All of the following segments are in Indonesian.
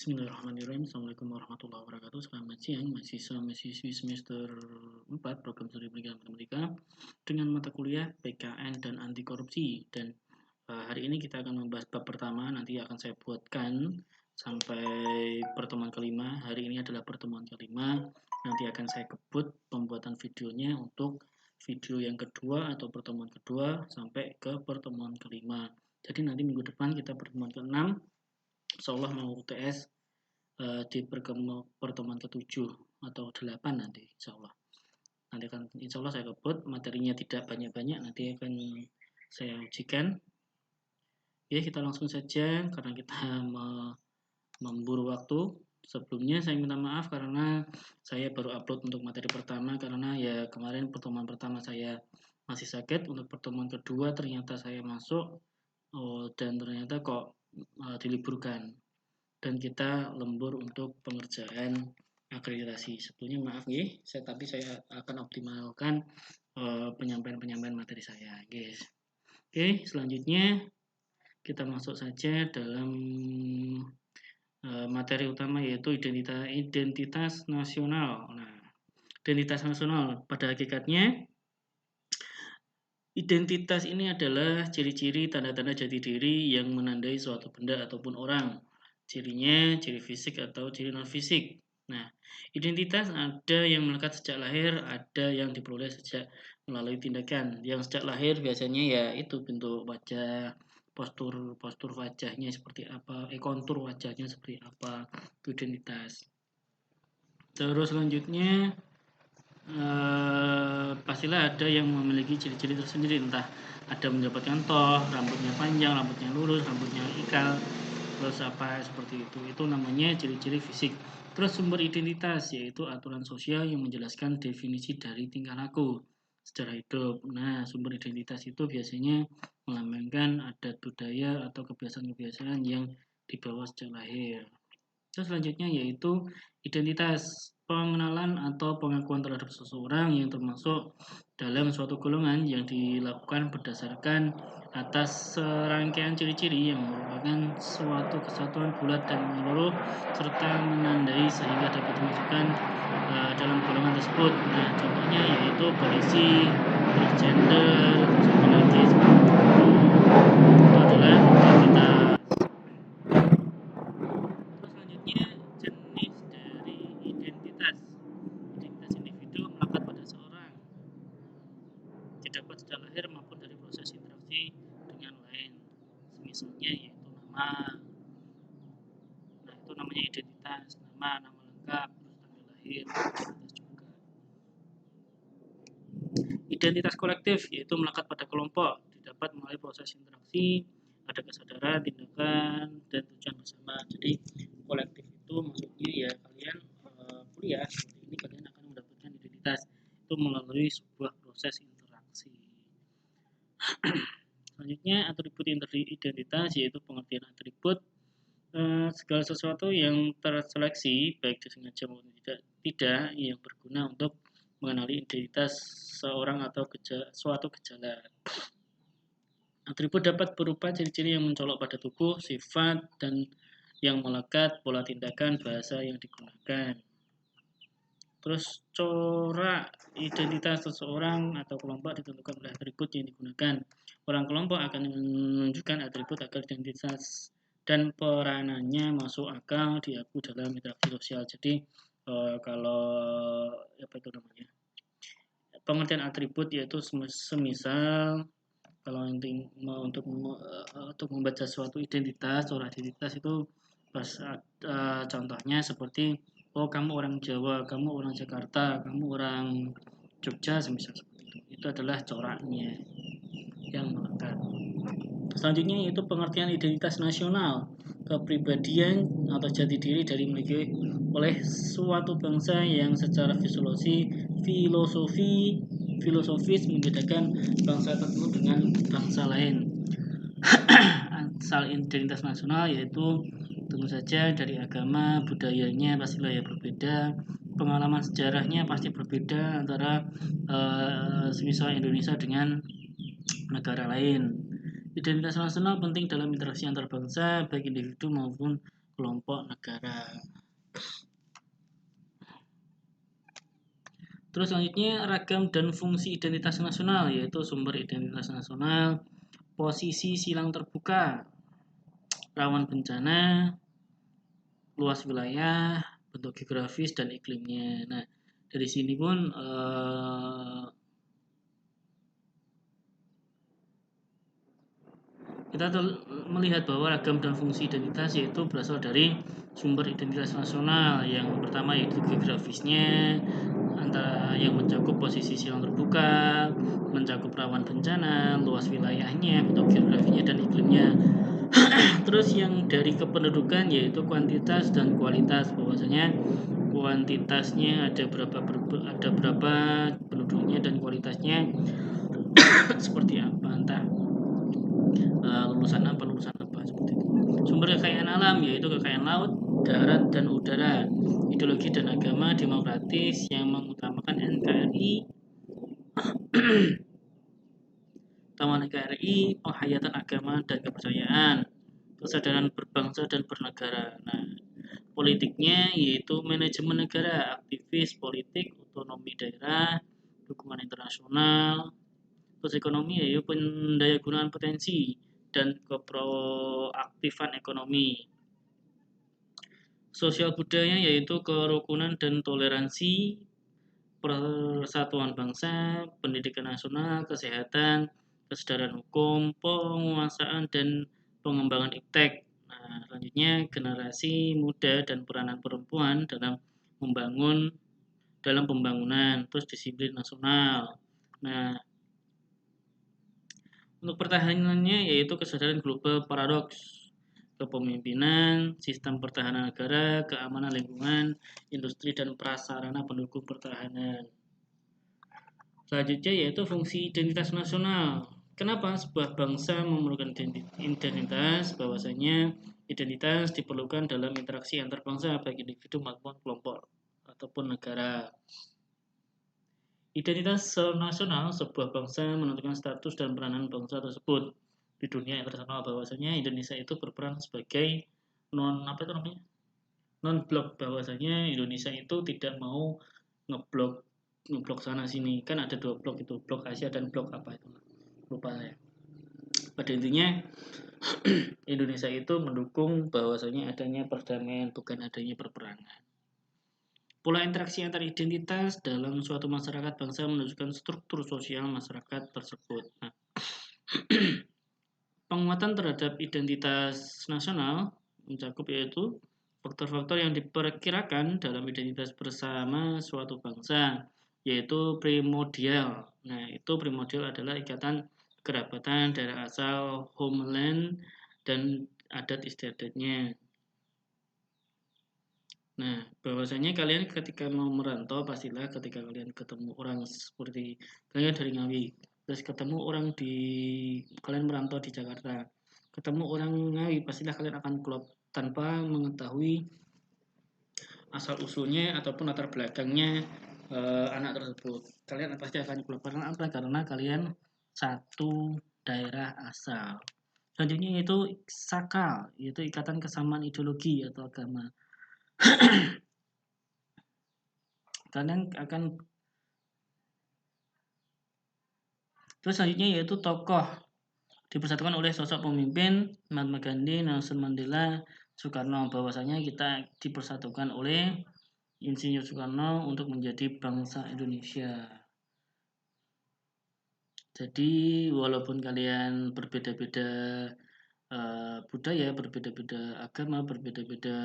Bismillahirrahmanirrahim. Assalamualaikum warahmatullahi wabarakatuh. Selamat siang, mahasiswa-mahasiswi semester 4 Program Studi Pendidikan Matematika dengan mata kuliah PKN dan Anti Korupsi. Dan hari ini kita akan membahas bab pertama. Nanti akan saya buatkan sampai pertemuan kelima. Hari ini adalah pertemuan kelima. Nanti akan saya kebut pembuatan videonya untuk video yang kedua atau pertemuan kedua sampai ke pertemuan kelima. Jadi nanti minggu depan kita pertemuan ke-6. Insya Allah mau UTS di pertemuan ke-7 atau 8 nanti insya Allah. Nanti akan insya Allah saya kebut, materinya tidak banyak-banyak, nanti akan saya ujikan. Ya, kita langsung saja karena kita memburu waktu. Sebelumnya saya minta maaf karena saya baru upload untuk materi pertama karena ya kemarin pertemuan pertama saya masih sakit. Untuk pertemuan kedua ternyata saya masuk dan ternyata kok diliburkan. Dan kita lembur untuk pengerjaan akreditasi. Sebetulnya maaf nih, tapi saya akan optimalkan penyampaian materi saya, guys. Oke, selanjutnya kita masuk saja dalam materi utama yaitu identitas nasional. Nah, identitas nasional pada hakikatnya identitas ini adalah ciri-ciri tanda-tanda jati diri yang menandai suatu benda ataupun orang. Cirinya ciri fisik atau ciri non fisik. Nah, identitas ada yang melekat sejak lahir, ada yang diperoleh sejak melalui tindakan. Yang sejak lahir biasanya ya itu bentuk wajah, postur wajahnya seperti apa, kontur wajahnya seperti apa, itu identitas. Terus selanjutnya pastilah ada yang memiliki ciri-ciri tersendiri, entah ada mendapatkan toh, rambutnya panjang, rambutnya lurus, rambutnya ikal, terus apa seperti itu namanya ciri-ciri fisik. Terus sumber identitas yaitu aturan sosial yang menjelaskan definisi dari tingkah laku secara hidup. Nah, sumber identitas itu biasanya melambangkan adat budaya atau kebiasaan-kebiasaan yang dibawa sejak lahir. Terus selanjutnya yaitu identitas, pengenalan atau pengakuan terhadap seseorang yang termasuk dalam suatu golongan yang dilakukan berdasarkan atas serangkaian ciri-ciri yang merupakan suatu kesatuan bulat dan menyeluruh serta menandai sehingga dapat dimasukkan dalam golongan tersebut. Nah, contohnya yaitu polisi, transgender, terus apa lagi seperti itu adalah kita. Terus selanjutnya jenis dari identitas. Identitas individu melekat pada seorang, didapat sejak lahir maupun dari proses interaksi dengan lain. Misalnya yaitu nama. Nah, itu namanya identitas, nama lengkap, terus tanggal lahir, identitas juga. Identitas kolektif yaitu melekat pada kelompok, didapat melalui proses interaksi, ada kesadaran, tindakan, dan tujuan bersama. Jadi kolektif itu maksudnya ya kalian kuliah seperti ini kalian akan mendapatkan identitas itu melalui sebuah proses interaksi. Selanjutnya atribut identitas yaitu pengertian atribut segala sesuatu yang terseleksi baik disengaja maupun tidak yang berguna untuk mengenali identitas seorang atau suatu gejala. Atribut dapat berupa ciri-ciri yang mencolok pada tubuh, sifat, dan yang melekat, pola tindakan, bahasa yang digunakan. Terus corak identitas seseorang atau kelompok ditentukan oleh atribut yang digunakan. Orang kelompok akan menunjukkan atribut agar identitas dan peranannya masuk akal diakui dalam interaksi sosial. Jadi kalau apa itu namanya pengertian atribut yaitu semisal kalau untuk membaca suatu identitas, corak identitas itu contohnya seperti oh kamu orang Jawa, kamu orang Jakarta, kamu orang Jogja, semisal seperti itu. Itu adalah coraknya yang melekat. Selanjutnya yaitu pengertian identitas nasional, kepribadian atau jati diri dari dimiliki oleh suatu bangsa yang secara filosofis membedakan bangsa tertentu dengan bangsa lain. Asal identitas nasional yaitu tentu saja dari agama, budayanya pastilah ya berbeda, pengalaman sejarahnya pasti berbeda antara semisal Indonesia dengan negara lain. Identitas nasional penting dalam interaksi antar bangsa, baik individu maupun kelompok negara. Terus selanjutnya ragam dan fungsi identitas nasional, yaitu sumber identitas nasional, posisi silang terbuka, rawan bencana, luas wilayah, bentuk geografis dan iklimnya. Nah, dari sini pun kita melihat bahwa ragam dan fungsi identitas yaitu berasal dari sumber identitas nasional. Yang pertama yaitu geografisnya, antara yang mencakup posisi silang terbuka, mencakup rawan bencana, luas wilayahnya, bentuk geografinya dan iklimnya. Terus yang dari kependudukan yaitu kuantitas dan kualitas, bahwasanya kuantitasnya ada berapa penduduknya dan kualitasnya seperti apa, entah lulusan apa seperti itu. Sumber kekayaan alam yaitu kekayaan laut, darat dan udara. Ideologi dan agama demokratis yang mengutamakan NKRI, utama NKRI, penghayatan agama dan kepercayaan, kesadaran berbangsa dan bernegara. Nah, politiknya yaitu manajemen negara, aktivis politik, otonomi daerah, dukungan internasional. Terus ekonomi yaitu pendayagunaan potensi dan keproaktifan ekonomi. Sosial budaya yaitu kerukunan dan toleransi, persatuan bangsa, pendidikan nasional, kesehatan, kesadaran hukum, penguasaan dan pengembangan iptek. Nah, selanjutnya generasi muda dan peranan perempuan dalam pembangunan, terus disiplin nasional. Nah, untuk pertahanannya yaitu kesadaran global paradoks, kepemimpinan, sistem pertahanan negara, keamanan lingkungan, industri dan prasarana pendukung pertahanan. Selanjutnya yaitu fungsi identitas nasional. Kenapa sebuah bangsa memerlukan identitas? Bahwasanya identitas diperlukan dalam interaksi antar bangsa baik individu maupun kelompok ataupun negara. Identitas nasional sebuah bangsa menentukan status dan peranan bangsa tersebut di dunia internasional, bahwasanya Indonesia itu berperan sebagai non blok, bahwasanya Indonesia itu tidak mau ngeblok sana sini, kan ada 2 blok itu, blok Asia dan blok apa itu lupa ya. Pada intinya Indonesia itu mendukung bahwasanya adanya perdamaian, bukan adanya perperangan. Pola interaksi antar identitas dalam suatu masyarakat bangsa menunjukkan struktur sosial masyarakat tersebut. Nah, penguatan terhadap identitas nasional mencakup yaitu faktor-faktor yang diperkirakan dalam identitas bersama suatu bangsa, yaitu primordial. Nah, itu primordial adalah ikatan kerabatan, daerah asal, homeland, dan adat istiadatnya. Nah, bahwasanya kalian ketika mau merantau, pastilah ketika kalian ketemu orang seperti kalian dari Ngawi, terus ketemu orang kalian merantau di Jakarta, ketemu orang Ngawi, pastilah kalian akan klop tanpa mengetahui asal usulnya ataupun latar belakangnya anak tersebut. Kalian pasti akan klop karena apa? Karena kalian satu daerah asal. Selanjutnya yaitu sakal, yaitu ikatan kesamaan ideologi atau agama. Kalian akan terus selanjutnya yaitu tokoh dipersatukan oleh sosok pemimpin Mahatma Gandhi, Nelson Mandela, Soekarno, bahwasanya kita dipersatukan oleh Insinyur Soekarno untuk menjadi bangsa Indonesia. Jadi walaupun kalian berbeda-beda budaya, berbeda-beda agama, berbeda-beda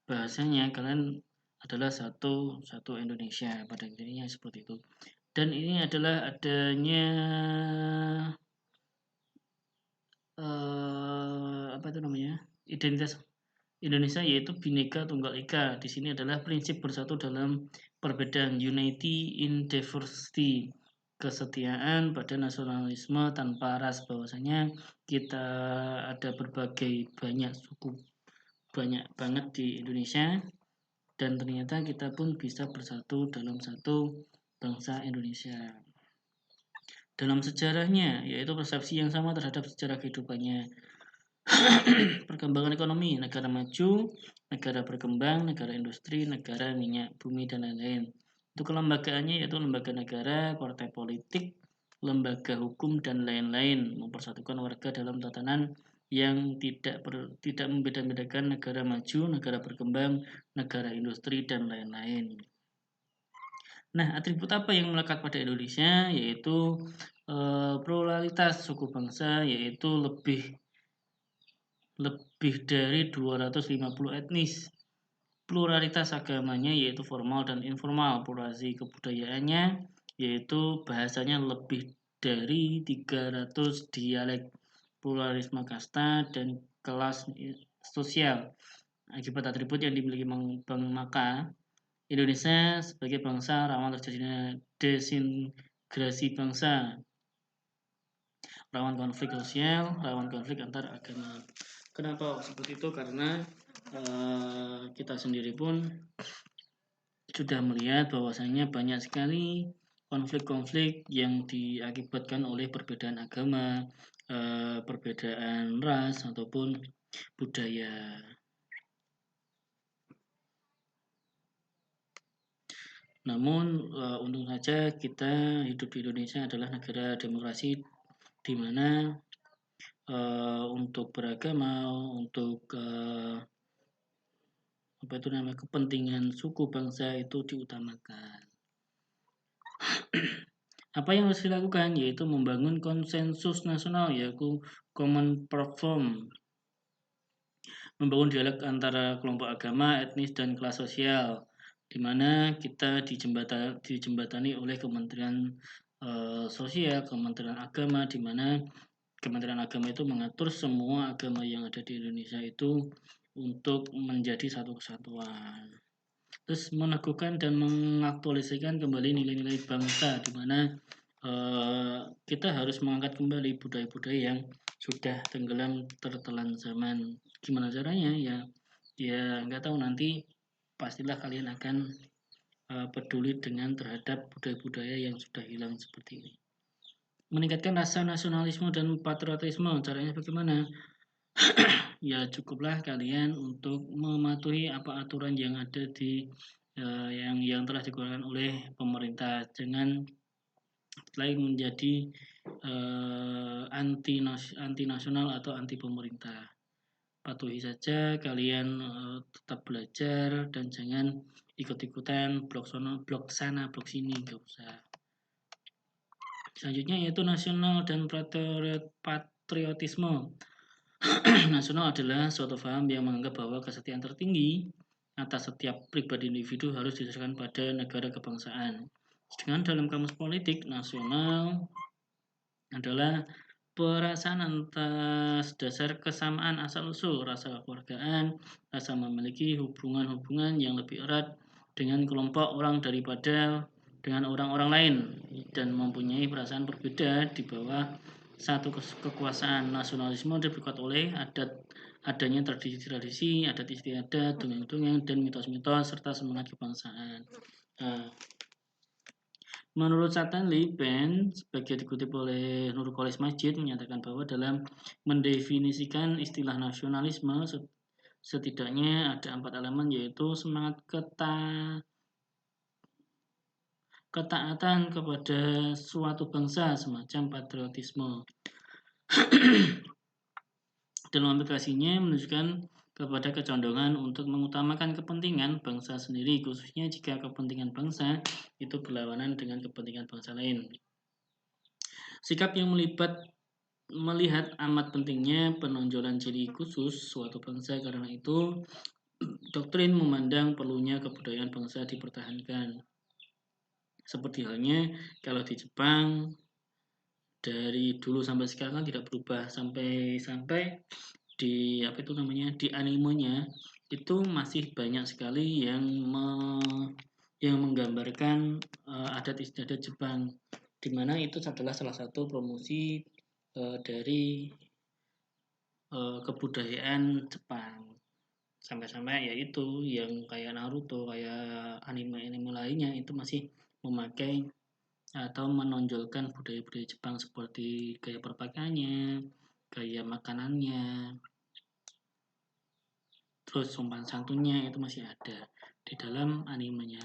bahasanya, kalian adalah satu Indonesia, pada intinya seperti itu. Dan ini adalah adanya identitas Indonesia yaitu Bhinneka Tunggal Ika. Di sini adalah prinsip bersatu dalam perbedaan, unity in diversity, kesetiaan pada nasionalisme tanpa ras, bahwasanya kita ada banyak suku, banyak banget di Indonesia, dan ternyata kita pun bisa bersatu dalam satu bangsa Indonesia. Dalam sejarahnya, yaitu persepsi yang sama terhadap sejarah kehidupannya. Perkembangan ekonomi negara maju, negara berkembang, negara industri, negara minyak bumi, dan lain-lain. Untuk kelembagaannya yaitu lembaga negara, partai politik, lembaga hukum, dan lain-lain, mempersatukan warga dalam tatanan yang tidak membeda-bedakan negara maju, negara berkembang, negara industri, dan lain-lain. Nah, atribut apa yang melekat pada Indonesia yaitu pluralitas suku bangsa, yaitu lebih dari 250 etnis. Pluralitas agamanya yaitu formal dan informal. Plurasi kebudayaannya yaitu bahasanya lebih dari 300 dialek. Pluralisme kasta dan kelas sosial. Akibat atribut yang dimiliki maka Indonesia sebagai bangsa rawan terjadinya desintegrasi bangsa, rawan konflik sosial, rawan konflik antar agama. Kenapa seperti itu? Karena kita sendiri pun sudah melihat bahwasanya banyak sekali konflik-konflik yang diakibatkan oleh perbedaan agama, perbedaan ras ataupun budaya. Namun untung saja kita hidup di Indonesia adalah negara demokrasi di mana untuk beragama, untuk kepentingan suku bangsa itu diutamakan. Apa yang harus dilakukan yaitu membangun konsensus nasional yaitu common platform, membangun dialog antara kelompok agama, etnis, dan kelas sosial, di mana kita dijembatani oleh Kementerian Sosial, Kementerian Agama, di mana Kementerian Agama itu mengatur semua agama yang ada di Indonesia itu untuk menjadi satu kesatuan. Terus meneguhkan dan mengaktualisasikan kembali nilai-nilai bangsa, di mana kita harus mengangkat kembali budaya-budaya yang sudah tenggelam tertelan zaman. Gimana caranya? Ya nggak tahu, nanti pastilah kalian akan peduli dengan terhadap budaya-budaya yang sudah hilang seperti ini. Meningkatkan rasa nasionalisme dan patriotisme, caranya bagaimana? Ya cukuplah kalian untuk mematuhi apa aturan yang ada di yang telah dikeluarkan oleh pemerintah. Jangan selain menjadi anti nasional atau anti pemerintah. Patuhi saja, kalian tetap belajar dan jangan ikut-ikutan blok sana, blok sini, nggak usah. Selanjutnya yaitu nasional dan patriotisme. Nasional adalah suatu paham yang menganggap bahwa kesetiaan tertinggi atas setiap pribadi individu harus didasarkan pada negara kebangsaan. Sedangkan dalam kamus politik, nasional adalah perasaan atas dasar kesamaan asal-usul, rasa kekeluargaan, rasa memiliki hubungan-hubungan yang lebih erat dengan kelompok orang daripada dengan orang-orang lain, dan mempunyai perasaan berbeda di bawah satu kekuasaan. Nasionalisme diperkuat oleh adanya tradisi-tradisi, adat istiadat, dongeng-dongeng, dan mitos-mitos serta semangat kebangsaan. Menurut Stanley Penn, sebagai dikutip oleh Nurkolis Majid, menyatakan bahwa dalam mendefinisikan istilah nasionalisme, setidaknya ada 4 elemen, yaitu semangat ketaatan kepada suatu bangsa, semacam patriotisme. Dalam aplikasinya menunjukkan kepada kecondongan untuk mengutamakan kepentingan bangsa sendiri, khususnya jika kepentingan bangsa itu berlawanan dengan kepentingan bangsa lain. Sikap yang melihat amat pentingnya penonjolan ciri khusus suatu bangsa, karena itu doktrin memandang perlunya kebudayaan bangsa dipertahankan. Seperti halnya kalau di Jepang dari dulu sampai sekarang tidak berubah, sampai di di animenya itu masih banyak sekali yang menggambarkan adat istiadat Jepang, di mana itu adalah salah satu promosi dari kebudayaan Jepang. Sampai-sampai yaitu yang kayak Naruto, kayak anime-anime lainnya itu masih memakai atau menonjolkan budaya-budaya Jepang seperti gaya berpakaiannya, gaya makanannya, terus sopan santunnya itu masih ada di dalam animenya.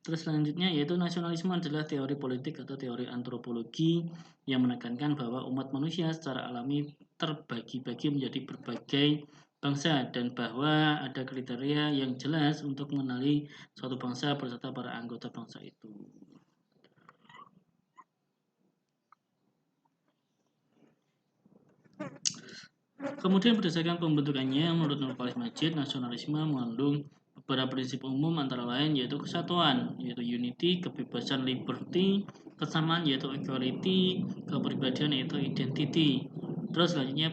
Terus selanjutnya yaitu nasionalisme adalah teori politik atau teori antropologi yang menekankan bahwa umat manusia secara alami terbagi-bagi menjadi berbagai bangsa dan bahwa ada kriteria yang jelas untuk mengenali suatu bangsa beserta para anggota bangsa itu. Kemudian berdasarkan pembentukannya, menurut Nurbalis Majid, nasionalisme mengandung beberapa prinsip umum antara lain yaitu kesatuan, yaitu unity, kebebasan liberty, kesamaan yaitu equality, kepribadian yaitu identity. Terus selanjutnya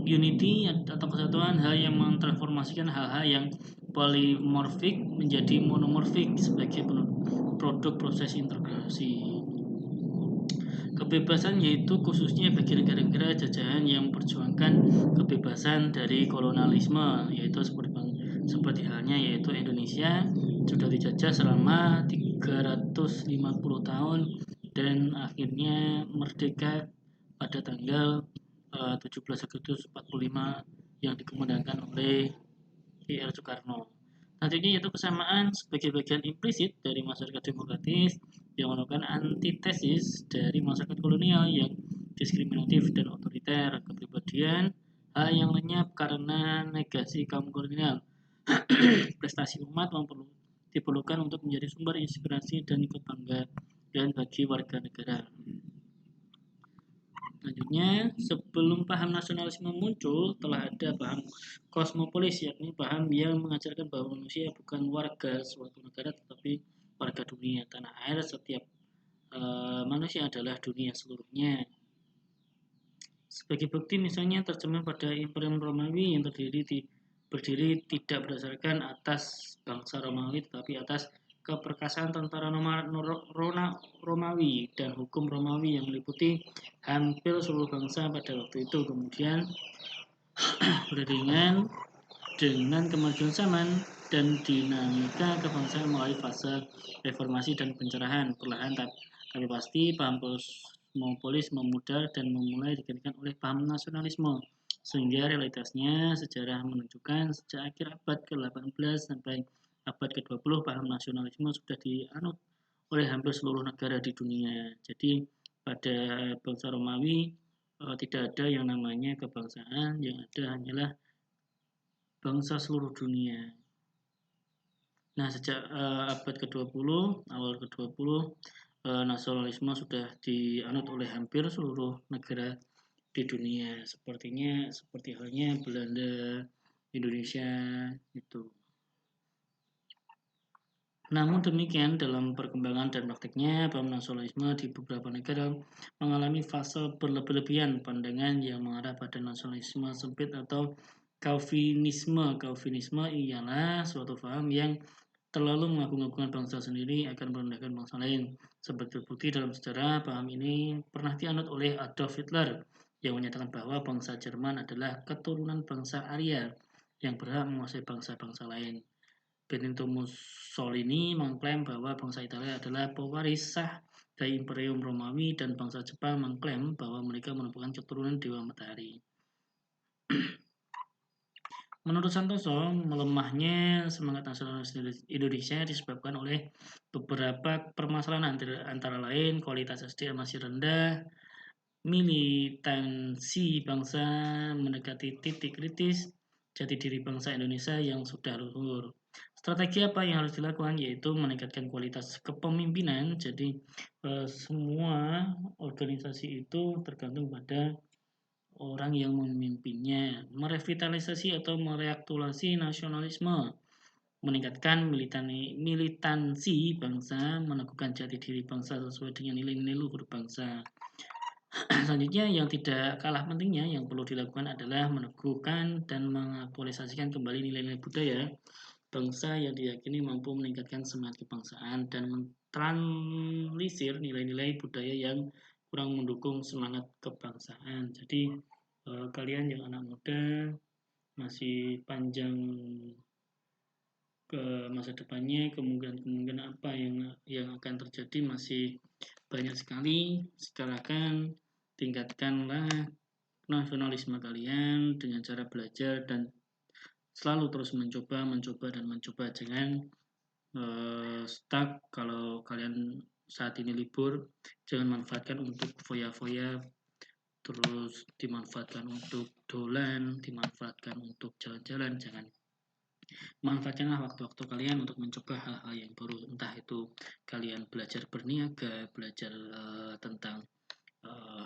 unity atau kesatuan hal yang mentransformasikan hal-hal yang polimorfik menjadi monomorfik sebagai produk proses integrasi. Kebebasan yaitu khususnya bagi negara-negara jajahan yang memperjuangkan kebebasan dari kolonialisme, yaitu seperti halnya yaitu Indonesia sudah dijajah selama 350 tahun dan akhirnya merdeka pada tanggal 17 Agustus 45 yang dikemudiankan oleh I.R. Soekarno. Selanjutnya yaitu kesamaan sebagai bagian implisit dari masyarakat demokratis yang merupakan antitesis dari masyarakat kolonial yang diskriminatif dan otoriter, kepribadian hal yang lenyap karena negasi kaum kolonial. Prestasi umat diperlukan untuk menjadi sumber inspirasi dan kebanggaan bagi warga negara. Selanjutnya, sebelum paham nasionalisme muncul, telah ada paham kosmopolis, yakni paham yang mengajarkan bahwa manusia bukan warga suatu negara, tetapi warga dunia. Tanah air setiap manusia adalah dunia seluruhnya. Sebagai bukti misalnya terjemah pada Imperium Romawi yang berdiri tidak berdasarkan atas bangsa Romawi, tetapi atas keperkasaan tentara Romawi dan hukum Romawi yang meliputi hampir seluruh bangsa pada waktu itu. Kemudian beriringan dengan kemajuan zaman dan dinamika kebangsaan melalui fase reformasi dan pencerahan, perlahan tapi pasti paham kosmopolis memudar dan memulai digantikan oleh paham nasionalisme. Sehingga realitasnya sejarah menunjukkan sejak akhir abad ke-18 sampai abad ke-20 paham nasionalisme sudah dianut oleh hampir seluruh negara di dunia. Jadi pada bangsa Romawi tidak ada yang namanya kebangsaan, yang ada hanyalah bangsa seluruh dunia. Nah, sejak abad ke-20, awal ke-20, nasionalisme sudah dianut oleh hampir seluruh negara di dunia. Seperti halnya Belanda, Indonesia, itu. Namun demikian, dalam perkembangan dan praktiknya, paham nasionalisme di beberapa negara mengalami fase berlebihan pandangan yang mengarah pada nasionalisme sempit atau Calvinisme. Calvinisme ialah suatu paham yang terlalu mengagung-agungkan bangsa sendiri akan merendahkan bangsa lain. Sebagai bukti dalam sejarah, paham ini pernah dianut oleh Adolf Hitler yang menyatakan bahwa bangsa Jerman adalah keturunan bangsa Arya yang berhak menguasai bangsa-bangsa lain. Benito Mussolini mengklaim bahwa bangsa Italia adalah pewaris sah dari Imperium Romawi dan bangsa Jepang mengklaim bahwa mereka merupakan keturunan Dewa Matahari. Menurut Santoso, melemahnya semangat nasionalis Indonesia disebabkan oleh beberapa permasalahan antara lain kualitas SDM masih rendah, militansi bangsa mendekati titik kritis, jati diri bangsa Indonesia yang sudah luhur. Strategi apa yang harus dilakukan yaitu meningkatkan kualitas kepemimpinan. Jadi semua organisasi itu tergantung pada orang yang memimpinnya, merevitalisasi atau mereaktualisasi nasionalisme, meningkatkan militansi bangsa, meneguhkan jati diri bangsa sesuai dengan nilai-nilai luhur bangsa. Selanjutnya yang tidak kalah pentingnya yang perlu dilakukan adalah meneguhkan dan mengaktualisasikan kembali nilai-nilai budaya bangsa yang diyakini mampu meningkatkan semangat kebangsaan dan mentranslisir nilai-nilai budaya yang kurang mendukung semangat kebangsaan. Jadi kalian yang anak muda masih panjang ke masa depannya, kemungkinan apa yang akan terjadi masih banyak sekali. Sekarang tingkatkanlah nasionalisme kalian dengan cara belajar dan selalu terus mencoba, dan mencoba. Jangan stuck kalau kalian saat ini libur. Jangan manfaatkan untuk foya-foya, terus dimanfaatkan untuk dolan, dimanfaatkan untuk jalan-jalan. Jangan, manfaatkanlah waktu-waktu kalian untuk mencoba hal-hal yang baru, entah itu kalian belajar berniaga, belajar tentang uh,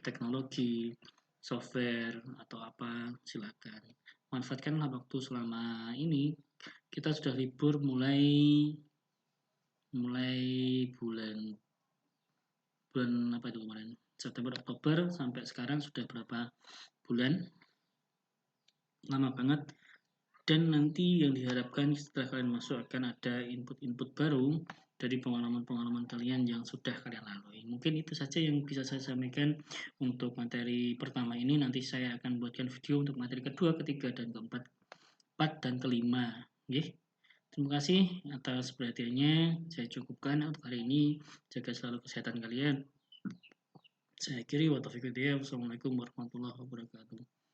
teknologi, software atau apa, silakan. Manfaatkanlah waktu selama ini. Kita sudah libur mulai mulai bulan bulan apa itu kemarin? September, Oktober, sampai sekarang sudah berapa bulan? Lama banget. Dan nanti yang diharapkan setelah kalian masuk akan ada input-input baru dari pengalaman-pengalaman kalian yang sudah kalian lalui. Mungkin itu saja yang bisa saya sampaikan untuk materi pertama ini. Nanti saya akan buatkan video untuk materi kedua, ketiga, dan keempat, dan kelima. Oke. Terima kasih atas perhatiannya. Saya cukupkan untuk hari ini. Jaga selalu kesehatan kalian. Saya akhiri. Wassalamualaikum warahmatullahi wabarakatuh.